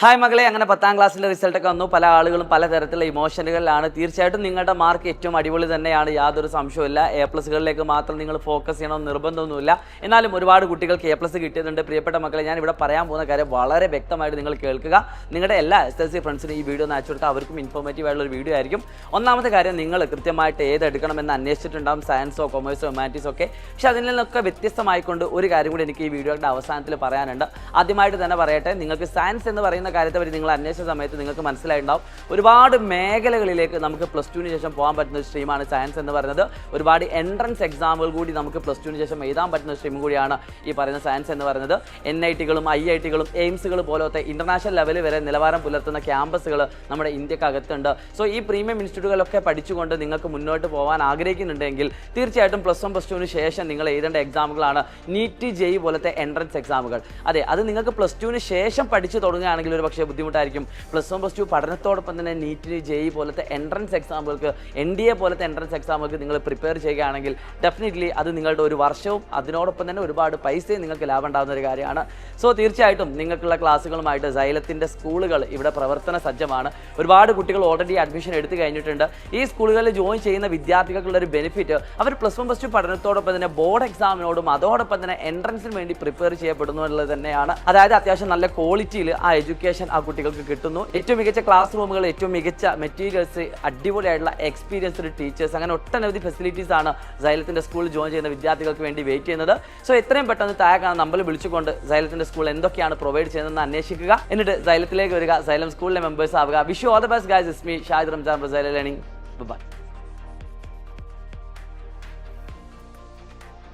Hi മകളെ, അങ്ങനെ 10ാം ക്ലാസ്സിലെ റിസൾട്ടൊക്കെ വന്നു. പല ആളുകളും പല തരത്തിലുള്ള ഇമോഷനുകളിലാണ്. തീർച്ചയായിട്ടും നിങ്ങളുടെ മാർക്ക് ഏറ്റവും അടിപൊളി തന്നെയാണ്, യാതൊരു സംശയമില്ല. A+കളിലേക്ക് മാത്രം നിങ്ങൾ ഫോക്കസ് ചെയ്യണമെന്ന് നിർബന്ധമൊന്നുമില്ല. എന്നാലും ഒരുപാട് കുട്ടികൾക്ക് A+ കിട്ടിയതുണ്ട്. പ്രിയപ്പെട്ട മക്കളെ, ഞാൻ ഇവിടെ പറയാൻ പോകുന്ന കാര്യം വളരെ വ്യക്തമായിട്ട് നിങ്ങൾ കേൾക്കുക. നിങ്ങളുടെ എല്ലാ SSLC ഫ്രണ്ട്സിനും ഈ വീഡിയോ ഒന്ന് അയച്ചു കൊടുത്താൽ അവർക്കും ഇൻഫോർമേറ്റീവ് ആയിട്ടുള്ള ഒരു വീഡിയോ ആയിരിക്കും. ഒന്നാമത്തെ കാര്യം, നിങ്ങൾ കൃത്യമായിട്ട് ഏതെടുക്കണമെന്ന് അന്വേഷിച്ചിട്ടുണ്ടാകും, സയൻസോ കൊമേഴ്സോ ഹ്യൂമാനിറ്റീസോ ഒക്കെ. പക്ഷെ അതിൽ നിന്നൊക്കെ വ്യത്യസ്തമായിക്കൊണ്ട് ഒരു കാര്യം കൂടി എനിക്ക് ഈ വീഡിയോയുടെ അവസാനത്തിൽ പറയാനുണ്ട്. ആദ്യമായിട്ട് തന്നെ പറയട്ടെ, നിങ്ങൾക്ക് സയൻസ് എന്ന് പറയുന്ന കാര്യത്തെ പറ്റി നിങ്ങൾ അന്വേഷിച്ച സമയത്ത് നിങ്ങൾക്ക് മനസ്സിലായിട്ടുണ്ടാവും, ഒരുപാട് മേഖലകളിലേക്ക് നമുക്ക് +2 ശേഷം പോകാൻ പറ്റുന്ന ഒരു സ്ട്രീമാണ് സയൻസ് എന്ന് പറയുന്നത്. ഒരുപാട് എൻട്രൻസ് എക്സാമുകൾ കൂടി നമുക്ക് +2 ശേഷം എഴുതാൻ പറ്റുന്ന സ്ട്രീം കൂടിയാണ് ഈ പറയുന്ന സയൻസ് എന്ന് പറയുന്നത്. NITകളും IITകളും എയിംസുകൾ പോലത്തെ ഇന്റർനാഷണൽ ലെവലിൽ വരെ നിലവാരം പുലർത്തുന്ന ക്യാമ്പസുകൾ നമ്മുടെ ഇന്ത്യക്കകത്തുണ്ട്. സോ ഈ പ്രീമിയം ഇൻസ്റ്റിറ്റ്യൂട്ടുകളൊക്കെ പഠിച്ചുകൊണ്ട് നിങ്ങൾക്ക് മുന്നോട്ട് പോകാൻ ആഗ്രഹിക്കുന്നുണ്ടെങ്കിൽ തീർച്ചയായിട്ടും +1 +2 ശേഷം നിങ്ങൾ എഴുതേണ്ട എക്സാമുകളാണ് NEET JEE പോലത്തെ എൻട്രൻസ് എക്സാമുകൾ. അതെ, അത് നിങ്ങൾക്ക് +2 ശേഷം പഠിച്ചു തുടങ്ങുകയാണെങ്കിൽ ഒരു പക്ഷേ ബുദ്ധിമുട്ടായിരിക്കും. +1 +2 പഠനത്തോടൊപ്പം തന്നെ NEET JEE പോലത്തെ എൻട്രൻസ് എക്സാമുകൾക്ക്, NDA പോലത്തെ എൻട്രൻസ് എക്സാമുകൾക്ക് നിങ്ങൾ പ്രിപ്പയർ ചെയ്യുകയാണെങ്കിൽ ഡെഫിനറ്റ്ലി അത് നിങ്ങളുടെ ഒരു വർഷവും അതിനോടൊപ്പം തന്നെ ഒരുപാട് പൈസയും നിങ്ങൾക്ക് ലാഭം ഉണ്ടാകുന്ന ഒരു കാര്യമാണ്. സോ തീർച്ചയായിട്ടും നിങ്ങൾക്കുള്ള ക്ലാസ്സുകളുമായിട്ട് സൈലത്തിൻ്റെ സ്കൂളുകൾ ഇവിടെ പ്രവർത്തന സജ്ജമാണ്. ഒരുപാട് കുട്ടികൾ ഓൾറെഡി അഡ്മിഷൻ എടുത്തു കഴിഞ്ഞിട്ടുണ്ട്. ഈ സ്കൂളുകളിൽ ജോയിൻ ചെയ്യുന്ന വിദ്യാർത്ഥികൾക്കുള്ള ഒരു ബെനിഫിറ്റ്, അവർ +1 +2 പഠനത്തോടൊപ്പം തന്നെ ബോർഡ് എക്സാമിനോടും അതോടൊപ്പം തന്നെ എൻട്രൻസിന് വേണ്ടി പ്രിപ്പയർ ചെയ്യപ്പെടുന്നു എന്നുള്ളത് തന്നെയാണ്. അതായത് അത്യാവശ്യം നല്ല ക്വാളിറ്റിയിൽ ആ എഡ്യൂക്കേഷൻ ആ കുട്ടികൾക്ക് കിട്ടുന്നു. ഏറ്റവും മികച്ച ക്ലാസ് റൂമുകൾ, ഏറ്റവും മികച്ച മെറ്റീരിയൽസ്, അടിപൊളിയായിട്ടുള്ള എക്സ്പീരിയൻസ്ഡ് ടീച്ചേഴ്സ്, അങ്ങനെ ഒട്ടനവധി ഫെസിലിറ്റീസ് ആണ് സൈലത്തിൻ്റെ സ്കൂളിൽ ജോയിൻ ചെയ്യുന്ന വിദ്യാർത്ഥികൾക്ക് വേണ്ടി വെയിറ്റ് ചെയ്യുന്നത്. സോ എത്രയും പെട്ടെന്ന് താഴെ കാണുന്ന നമ്പറിൽ വിളിച്ചുകൊണ്ട് സൈലത്തിൻ്റെ സ്കൂൾ എന്തൊക്കെയാണ് പ്രൊവൈഡ് ചെയ്യുന്നതെന്ന് അന്വേഷിക്കുക. എന്നിട്ട് സൈലത്തിലേക്ക് വരിക, സൈലം സ്കൂളിലെ മെമ്പേഴ്സ് ആവുക. Wish you all the best guys. It's me Shahid Ramzan, Xylem learning. By.